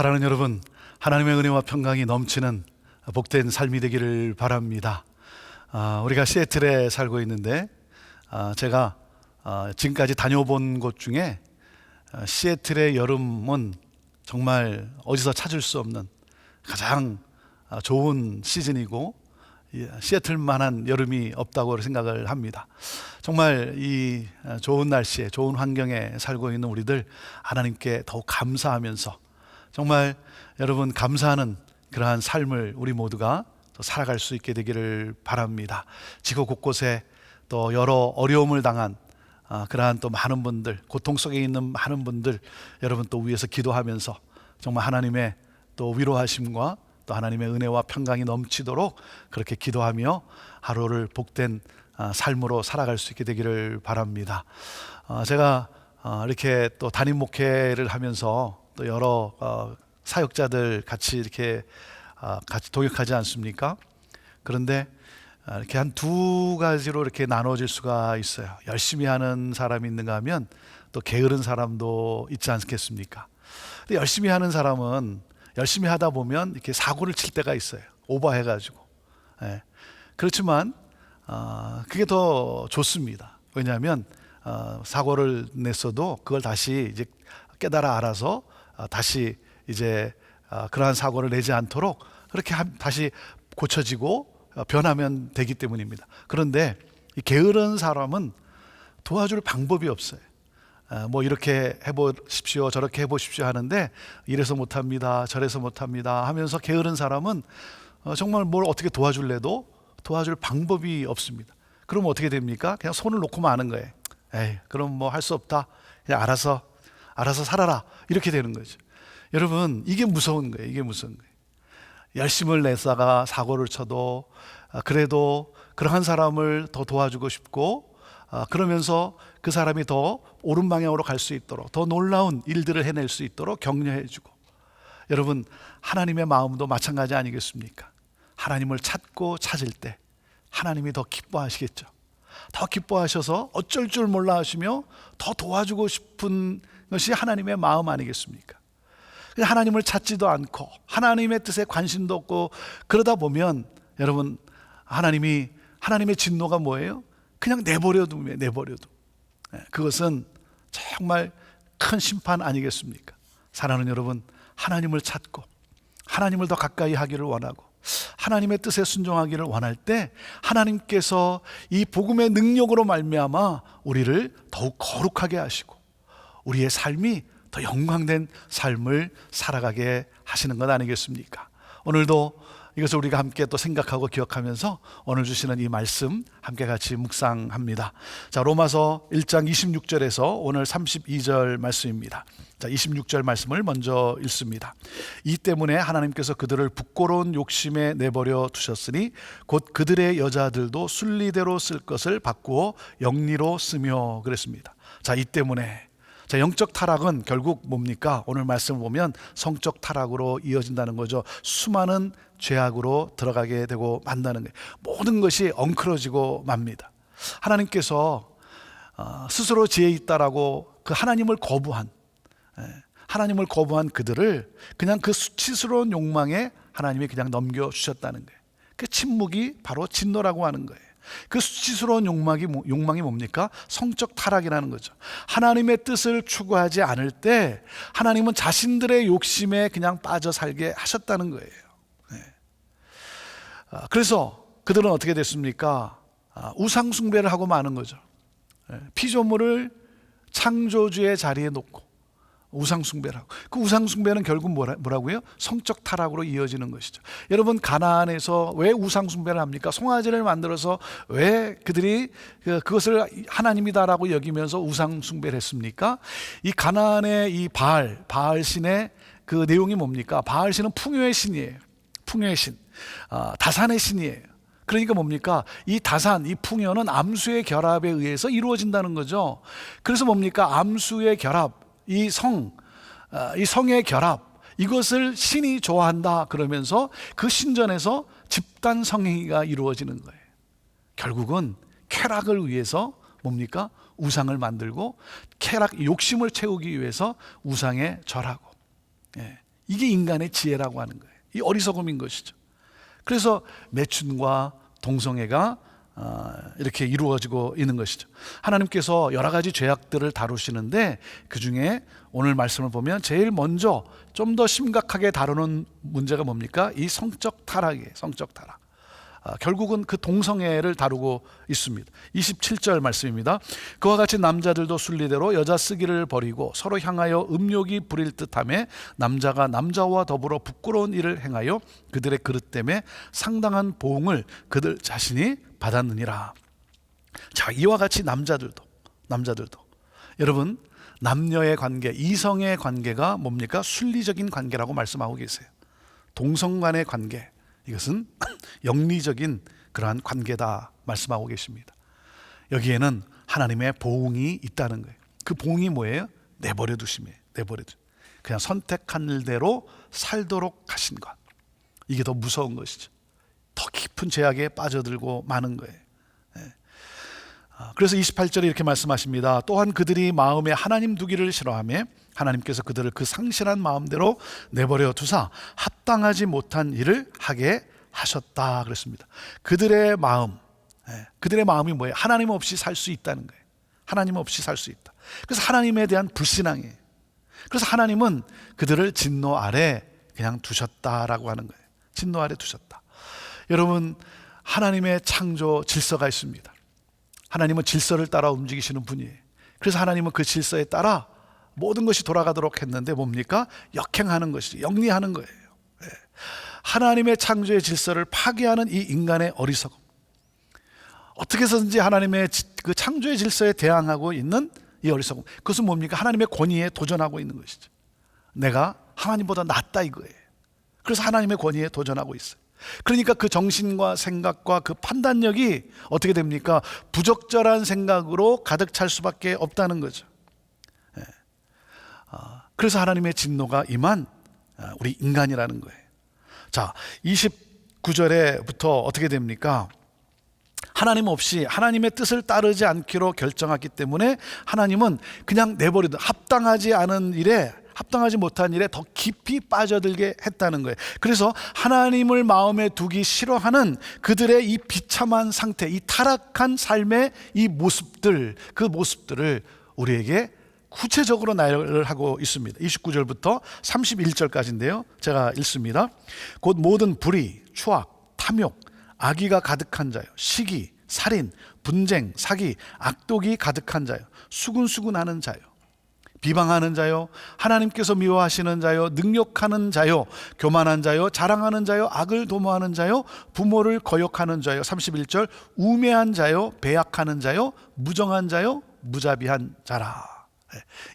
사랑하는 여러분, 하나님의 은혜와 평강이 넘치는 복된 삶이 되기를 바랍니다. 우리가 시애틀에 살고 있는데 제가 지금까지 다녀본 곳 중에 시애틀의 여름은 정말 어디서 찾을 수 없는 가장 좋은 시즌이고, 시애틀만한 여름이 없다고 생각을 합니다. 정말 이 좋은 날씨에 좋은 환경에 살고 있는 우리들 하나님께 더욱 감사하면서 정말 여러분 감사하는 그러한 삶을 우리 모두가 살아갈 수 있게 되기를 바랍니다. 지구 곳곳에 또 여러 어려움을 당한 그러한 또 많은 분들, 고통 속에 있는 많은 분들 여러분 또 위해서 기도하면서 정말 하나님의 또 위로하심과 또 하나님의 은혜와 평강이 넘치도록 그렇게 기도하며 하루를 복된 삶으로 살아갈 수 있게 되기를 바랍니다. 제가 이렇게 또 담임 목회를 하면서 또 여러 사역자들 같이 이렇게 같이 동역하지 않습니까? 그런데 이렇게 한 두 가지로 이렇게 나눠질 수가 있어요. 열심히 하는 사람이 있는가 하면 또 게으른 사람도 있지 않겠습니까? 근데 열심히 하는 사람은 열심히 하다 보면 이렇게 사고를 칠 때가 있어요. 오버해가지고. 그렇지만 그게 더 좋습니다. 왜냐하면 사고를 냈어도 그걸 다시 이제 깨달아 알아서 다시 이제 그러한 사고를 내지 않도록 그렇게 다시 고쳐지고 변하면 되기 때문입니다. 그런데 이 게으른 사람은 도와줄 방법이 없어요. 뭐 이렇게 해보십시오, 저렇게 해보십시오 하는데 이래서 못합니다, 저래서 못합니다 하면서 게으른 사람은 정말 뭘 어떻게 도와줄래도 도와줄 방법이 없습니다. 그럼 어떻게 됩니까? 그냥 손을 놓고 마는 거예요. 에이, 그럼 뭐 할 수 없다, 그냥 알아서 살아라, 이렇게 되는 거죠. 여러분, 이게 무서운 거예요. 이게 무서운 거예요. 열심을 내다가 사고를 쳐도 그래도 그러한 사람을 더 도와주고 싶고, 그러면서 그 사람이 더 옳은 방향으로 갈 수 있도록 더 놀라운 일들을 해낼 수 있도록 격려해주고. 여러분, 하나님의 마음도 마찬가지 아니겠습니까? 하나님을 찾고 찾을 때 하나님이 더 기뻐하시겠죠. 더 기뻐하셔서 어쩔 줄 몰라 하시며 더 도와주고 싶은 것이 하나님의 마음 아니겠습니까? 하나님을 찾지도 않고 하나님의 뜻에 관심도 없고 그러다 보면 여러분, 하나님의 진노가 뭐예요? 그냥 내버려둬. 그것은 정말 큰 심판 아니겠습니까? 사랑하는 여러분, 하나님을 찾고 하나님을 더 가까이 하기를 원하고 하나님의 뜻에 순종하기를 원할 때 하나님께서 이 복음의 능력으로 말미암아 우리를 더욱 거룩하게 하시고 우리의 삶이 더 영광된 삶을 살아가게 하시는 것 아니겠습니까? 오늘도 이것을 우리가 함께 또 생각하고 기억하면서 오늘 주시는 이 말씀 함께 같이 묵상합니다. 자, 로마서 1장 26절에서 오늘 32절 말씀입니다. 자, 26절 말씀을 먼저 읽습니다. 이 때문에 하나님께서 그들을 부끄러운 욕심에 내버려 두셨으니 곧 그들의 여자들도 순리대로 쓸 것을 바꾸어 영리로 쓰며 그랬습니다. 자, 이 때문에. 자, 영적 타락은 결국 뭡니까? 오늘 말씀을 보면 성적 타락으로 이어진다는 거죠. 수많은 죄악으로 들어가게 되고 만다는 거예요. 모든 것이 엉클어지고 맙니다. 하나님께서 스스로 지혜 있다라고 그 하나님을 거부한 그들을 그냥 그 수치스러운 욕망에 하나님이 그냥 넘겨주셨다는 거예요. 그 침묵이 바로 진노라고 하는 거예요. 그 수치스러운 욕망이 뭡니까? 성적 타락이라는 거죠. 하나님의 뜻을 추구하지 않을 때 하나님은 자신들의 욕심에 그냥 빠져 살게 하셨다는 거예요. 그래서 그들은 어떻게 됐습니까? 우상 숭배를 하고 마는 거죠. 피조물을 창조주의 자리에 놓고 우상 숭배를 하고, 그 우상 숭배는 결국 뭐라고요? 성적 타락으로 이어지는 것이죠. 여러분, 가나안에서 왜 우상 숭배를 합니까? 송아지를 만들어서 왜 그들이 그것을 하나님이다라고 여기면서 우상 숭배를 했습니까? 이 가나안의 이 바알 신의 그 내용이 뭡니까? 바알 신은 풍요의 신이에요. 풍요의 신, 다산의 신이에요. 그러니까 뭡니까? 이 다산, 이 풍요는 암수의 결합에 의해서 이루어진다는 거죠. 그래서 뭡니까? 암수의 결합, 이 성의 결합, 이것을 신이 좋아한다 그러면서 그 신전에서 집단 성행위가 이루어지는 거예요. 결국은 쾌락을 위해서 뭡니까? 우상을 만들고 욕심을 채우기 위해서 우상에 절하고, 이게 인간의 지혜라고 하는 거예요. 이 어리석음인 것이죠. 그래서 매춘과 동성애가 이렇게 이루어지고 있는 것이죠. 하나님께서 여러 가지 죄악들을 다루시는데 그 중에 오늘 말씀을 보면 제일 먼저 좀 더 심각하게 다루는 문제가 뭡니까? 이 성적 타락이에요. 성적 타락. 결국은 그 동성애를 다루고 있습니다. 27절 말씀입니다. 그와 같이 남자들도 순리대로 여자 쓰기를 버리고 서로 향하여 음욕이 부릴 듯하며 남자가 남자와 더불어 부끄러운 일을 행하여 그들의 그릇 때문에 상당한 보응을 그들 자신이 받았느니라. 자, 이와 같이 남자들도 여러분, 남녀의 관계, 이성의 관계가 뭡니까? 순리적인 관계라고 말씀하고 계세요. 동성 간의 관계, 이것은 영리적인 그러한 관계다 말씀하고 계십니다. 여기에는 하나님의 보응이 있다는 거예요. 그 보응이 뭐예요? 내버려 두심이에요. 그냥 선택한 일대로 살도록 하신 것. 이게 더 무서운 것이죠. 더 깊은 죄악에 빠져들고 마는 거예요. 그래서 28절에 이렇게 말씀하십니다. 또한 그들이 마음에 하나님 두기를 싫어하며 하나님께서 그들을 그 상실한 마음대로 내버려 두사 합당하지 못한 일을 하게 하셨다 그랬습니다. 그들의 마음이 뭐예요? 하나님 없이 살 수 있다는 거예요. 하나님 없이 살 수 있다. 그래서 하나님에 대한 불신앙이에요. 그래서 하나님은 그들을 진노 아래 그냥 두셨다라고 하는 거예요. 진노 아래 두셨다. 여러분, 하나님의 창조 질서가 있습니다. 하나님은 질서를 따라 움직이시는 분이에요. 그래서 하나님은 그 질서에 따라 모든 것이 돌아가도록 했는데 뭡니까? 역행하는 것이죠. 영리하는 거예요. 하나님의 창조의 질서를 파괴하는 이 인간의 어리석음, 어떻게 해서든지 하나님의 그 창조의 질서에 대항하고 있는 이 어리석음, 그것은 뭡니까? 하나님의 권위에 도전하고 있는 것이죠. 내가 하나님보다 낫다 이거예요. 그래서 하나님의 권위에 도전하고 있어요. 그러니까 그 정신과 생각과 그 판단력이 어떻게 됩니까? 부적절한 생각으로 가득 찰 수밖에 없다는 거죠. 그래서 하나님의 진노가 임한 우리 인간이라는 거예요. 자, 29절에부터 어떻게 됩니까? 하나님 없이 하나님의 뜻을 따르지 않기로 결정했기 때문에 하나님은 그냥 내버리다, 합당하지 못한 일에 더 깊이 빠져들게 했다는 거예요. 그래서 하나님을 마음에 두기 싫어하는 그들의 이 비참한 상태, 이 타락한 삶의 이 모습들, 그 모습들을 우리에게 구체적으로 나열을 하고 있습니다. 29절부터 31절까지인데요. 제가 읽습니다. 곧 모든 불의, 추악, 탐욕, 악의가 가득한 자요, 시기, 살인, 분쟁, 사기, 악독이 가득한 자요, 수군수군하는 자요, 비방하는 자요, 하나님께서 미워하시는 자요, 능욕하는 자요, 교만한 자요, 자랑하는 자요, 악을 도모하는 자요, 부모를 거역하는 자요, 31절, 우매한 자요, 배약하는 자요, 무정한 자요, 무자비한 자라.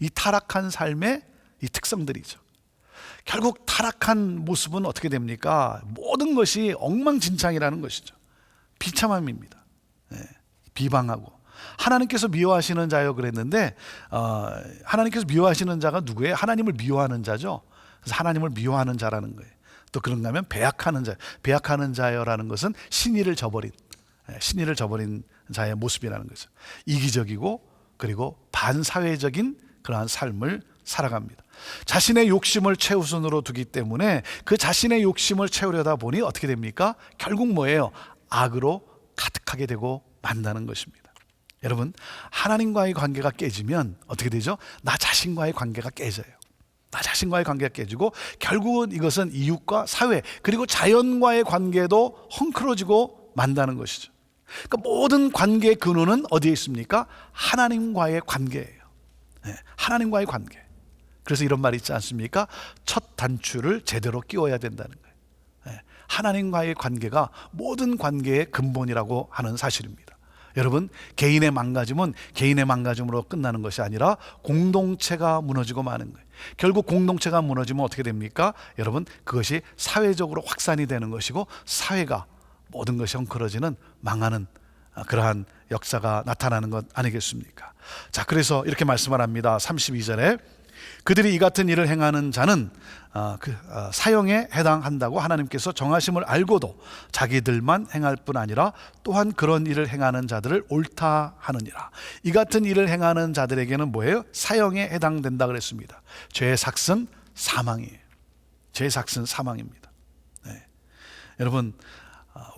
이 타락한 삶의 이 특성들이죠. 결국 타락한 모습은 어떻게 됩니까? 모든 것이 엉망진창이라는 것이죠. 비참함입니다. 비방하고. 하나님께서 미워하시는 자요 그랬는데 하나님께서 미워하시는 자가 누구예요? 하나님을 미워하는 자죠. 그래서 하나님을 미워하는 자라는 거예요. 또 그런가 하면 배약하는 자, 배약하는 자요라는 것은 신의를 저버린 자의 모습이라는 거죠. 이기적이고 그리고 반사회적인 그러한 삶을 살아갑니다. 자신의 욕심을 최우선으로 두기 때문에 그 자신의 욕심을 채우려다 보니 어떻게 됩니까? 결국 뭐예요? 악으로 가득하게 되고 만다는 것입니다. 여러분, 하나님과의 관계가 깨지면 어떻게 되죠? 나 자신과의 관계가 깨져요. 나 자신과의 관계가 깨지고 결국은 이것은 이웃과 사회 그리고 자연과의 관계도 헝클어지고 만다는 것이죠. 그러니까 모든 관계의 근원은 어디에 있습니까? 하나님과의 관계예요. 하나님과의 관계. 그래서 이런 말이 있지 않습니까? 첫 단추를 제대로 끼워야 된다는 거예요. 하나님과의 관계가 모든 관계의 근본이라고 하는 사실입니다. 여러분, 개인의 망가짐은 개인의 망가짐으로 끝나는 것이 아니라 공동체가 무너지고 마는 거예요. 결국 공동체가 무너지면 어떻게 됩니까? 여러분, 그것이 사회적으로 확산이 되는 것이고 사회가 모든 것이 헝클어지는 망하는 그러한 역사가 나타나는 것 아니겠습니까? 자, 그래서 이렇게 말씀을 합니다. 32절에 그들이 이 같은 일을 행하는 자는 사형에 해당한다고 하나님께서 정하심을 알고도 자기들만 행할 뿐 아니라 또한 그런 일을 행하는 자들을 옳다 하느니라. 이 같은 일을 행하는 자들에게는 뭐예요? 사형에 해당된다 그랬습니다. 죄의 삭은 사망이에요. 죄의 삭은 사망입니다. 네. 여러분,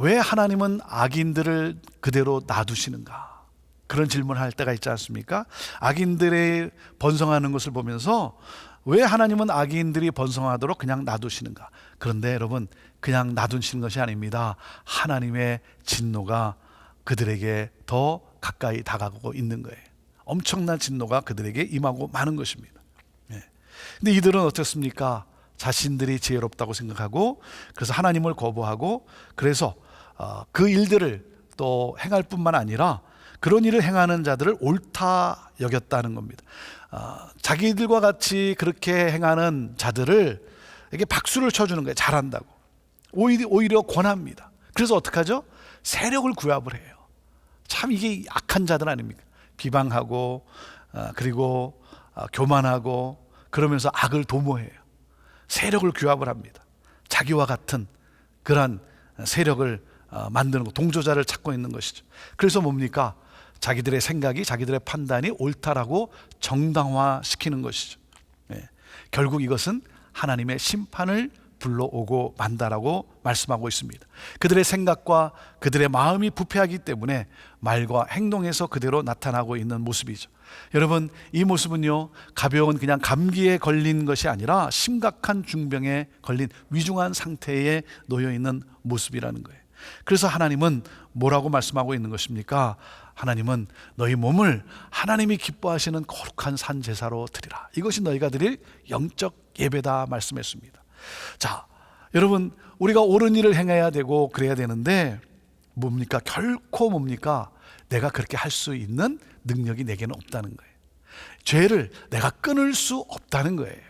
왜 하나님은 악인들을 그대로 놔두시는가? 그런 질문을 할 때가 있지 않습니까? 악인들의 번성하는 것을 보면서 왜 하나님은 악인들이 번성하도록 그냥 놔두시는가? 그런데 여러분, 그냥 놔두시는 것이 아닙니다. 하나님의 진노가 그들에게 더 가까이 다가오고 있는 거예요. 엄청난 진노가 그들에게 임하고 마는 것입니다. 근데 이들은 어떻습니까? 자신들이 지혜롭다고 생각하고, 그래서 하나님을 거부하고, 그래서 그 일들을 또 행할 뿐만 아니라 그런 일을 행하는 자들을 옳다 여겼다는 겁니다. 자기들과 같이 그렇게 행하는 자들을 이게 박수를 쳐주는 거예요. 잘한다고. 오히려 권합니다. 그래서 어떡하죠? 세력을 구합을 해요. 참 이게 악한 자들 아닙니까? 비방하고 그리고 교만하고 그러면서 악을 도모해요. 세력을 규합을 합니다. 자기와 같은 그러한 세력을 만드는 것, 동조자를 찾고 있는 것이죠. 그래서 뭡니까? 자기들의 생각이, 자기들의 판단이 옳다라고 정당화시키는 것이죠. 결국 이것은 하나님의 심판을 불러오고 만다라고 말씀하고 있습니다. 그들의 생각과 그들의 마음이 부패하기 때문에 말과 행동에서 그대로 나타나고 있는 모습이죠. 여러분, 이 모습은요, 가벼운 그냥 감기에 걸린 것이 아니라 심각한 중병에 걸린 위중한 상태에 놓여 있는 모습이라는 거예요. 그래서 하나님은 뭐라고 말씀하고 있는 것입니까? 하나님은 너희 몸을 하나님이 기뻐하시는 거룩한 산 제사로 드리라. 이것이 너희가 드릴 영적 예배다 말씀했습니다. 자, 여러분, 우리가 옳은 일을 행해야 되고 그래야 되는데 뭡니까? 결코 뭡니까? 내가 그렇게 할 수 있는 능력이 내게는 없다는 거예요. 죄를 내가 끊을 수 없다는 거예요.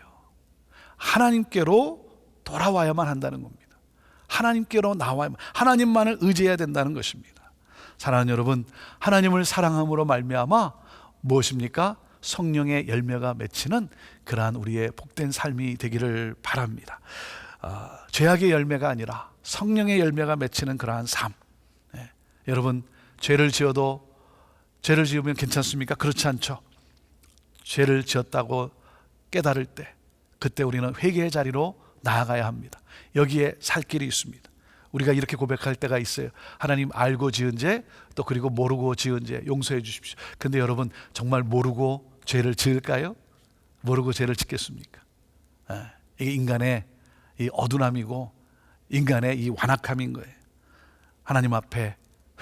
하나님께로 돌아와야만 한다는 겁니다. 하나님께로 나와야만, 하나님만을 의지해야 된다는 것입니다. 사랑하는 여러분, 하나님을 사랑함으로 말미암아 무엇입니까? 성령의 열매가 맺히는 그러한 우리의 복된 삶이 되기를 바랍니다. 죄악의 열매가 아니라 성령의 열매가 맺히는 그러한 삶. 여러분, 죄를 지으면 괜찮습니까? 그렇지 않죠. 죄를 지었다고 깨달을 때, 그때 우리는 회개의 자리로 나아가야 합니다. 여기에 살 길이 있습니다. 우리가 이렇게 고백할 때가 있어요. 하나님, 알고 지은 죄, 또 그리고 모르고 지은 죄 용서해 주십시오. 근데 여러분, 정말 모르고 죄를 지을까요? 모르고 죄를 짓겠습니까? 이게 인간의 이 어두남이고 인간의 이 완악함인 거예요. 하나님 앞에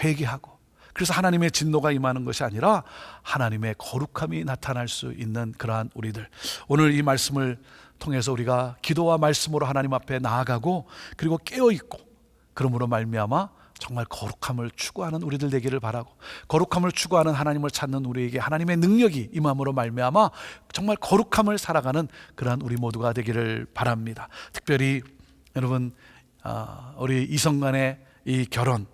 회개하고, 그래서 하나님의 진노가 임하는 것이 아니라 하나님의 거룩함이 나타날 수 있는 그러한 우리들, 오늘 이 말씀을 통해서 우리가 기도와 말씀으로 하나님 앞에 나아가고 그리고 깨어있고, 그러므로 말미암아 정말 거룩함을 추구하는 우리들 되기를 바라고, 거룩함을 추구하는 하나님을 찾는 우리에게 하나님의 능력이 임함으로 말미암아 정말 거룩함을 살아가는 그러한 우리 모두가 되기를 바랍니다. 특별히 여러분, 우리 이성간의 이 결혼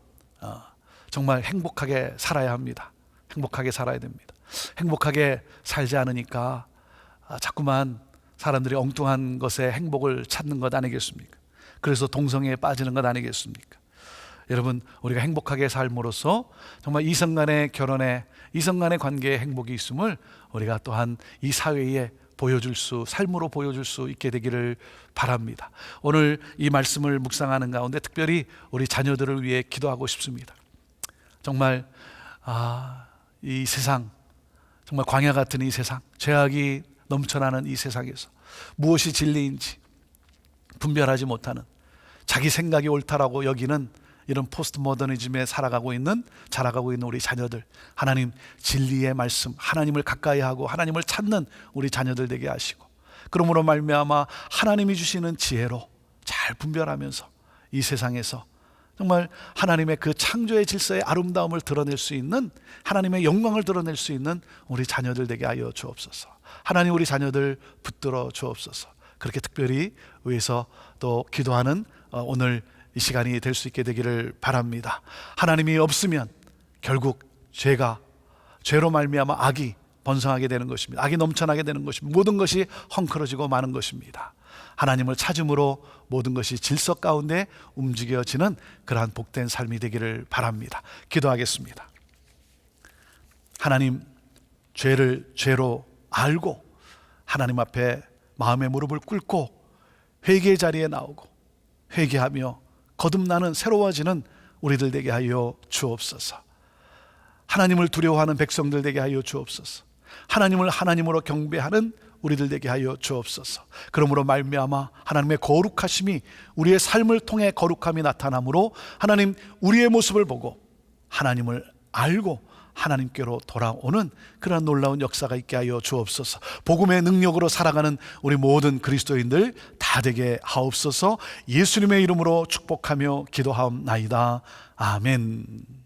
정말 행복하게 살아야 합니다. 행복하게 살아야 됩니다. 행복하게 살지 않으니까 자꾸만 사람들이 엉뚱한 것에 행복을 찾는 것 아니겠습니까? 그래서 동성애에 빠지는 것 아니겠습니까? 여러분, 우리가 행복하게 삶으로써 정말 이성 간의 결혼에, 이성 간의 관계에 행복이 있음을 우리가 또한 이 사회에 삶으로 보여줄 수 있게 되기를 바랍니다. 오늘 이 말씀을 묵상하는 가운데 특별히 우리 자녀들을 위해 기도하고 싶습니다. 정말 이 세상, 정말 광야 같은 이 세상, 죄악이 넘쳐나는 이 세상에서 무엇이 진리인지 분별하지 못하는, 자기 생각이 옳다라고 여기는 이런 포스트 모더니즘에 자라가고 있는 우리 자녀들, 하나님 진리의 말씀, 하나님을 가까이 하고 하나님을 찾는 우리 자녀들 되게 하시고, 그러므로 말미암아 하나님이 주시는 지혜로 잘 분별하면서 이 세상에서 정말 하나님의 그 창조의 질서의 아름다움을 드러낼 수 있는, 하나님의 영광을 드러낼 수 있는 우리 자녀들 되게 하여 주옵소서. 하나님, 우리 자녀들 붙들어 주옵소서. 그렇게 특별히 위해서 또 기도하는 오늘 이 시간이 될 수 있게 되기를 바랍니다. 하나님이 없으면 결국 죄로 말미암아 악이 번성하게 되는 것입니다. 악이 넘쳐나게 되는 것입니다. 모든 것이 헝클어지고 마는 것입니다. 하나님을 찾음으로 모든 것이 질서 가운데 움직여지는 그러한 복된 삶이 되기를 바랍니다. 기도하겠습니다. 하나님, 죄를 죄로 알고 하나님 앞에 마음의 무릎을 꿇고 회개의 자리에 나오고 회개하며 거듭나는 새로워지는 우리들 되게 하여 주옵소서. 하나님을 두려워하는 백성들 되게 하여 주옵소서. 하나님을 하나님으로 경배하는 우리들 되게 하여 주옵소서. 그러므로 말미암아 하나님의 거룩하심이 우리의 삶을 통해 거룩함이 나타나므로 하나님 우리의 모습을 보고 하나님을 알고 하나님께로 돌아오는 그러한 놀라운 역사가 있게 하여 주옵소서. 복음의 능력으로 살아가는 우리 모든 그리스도인들 다 되게 하옵소서. 예수님의 이름으로 축복하며 기도하옵나이다. 아멘.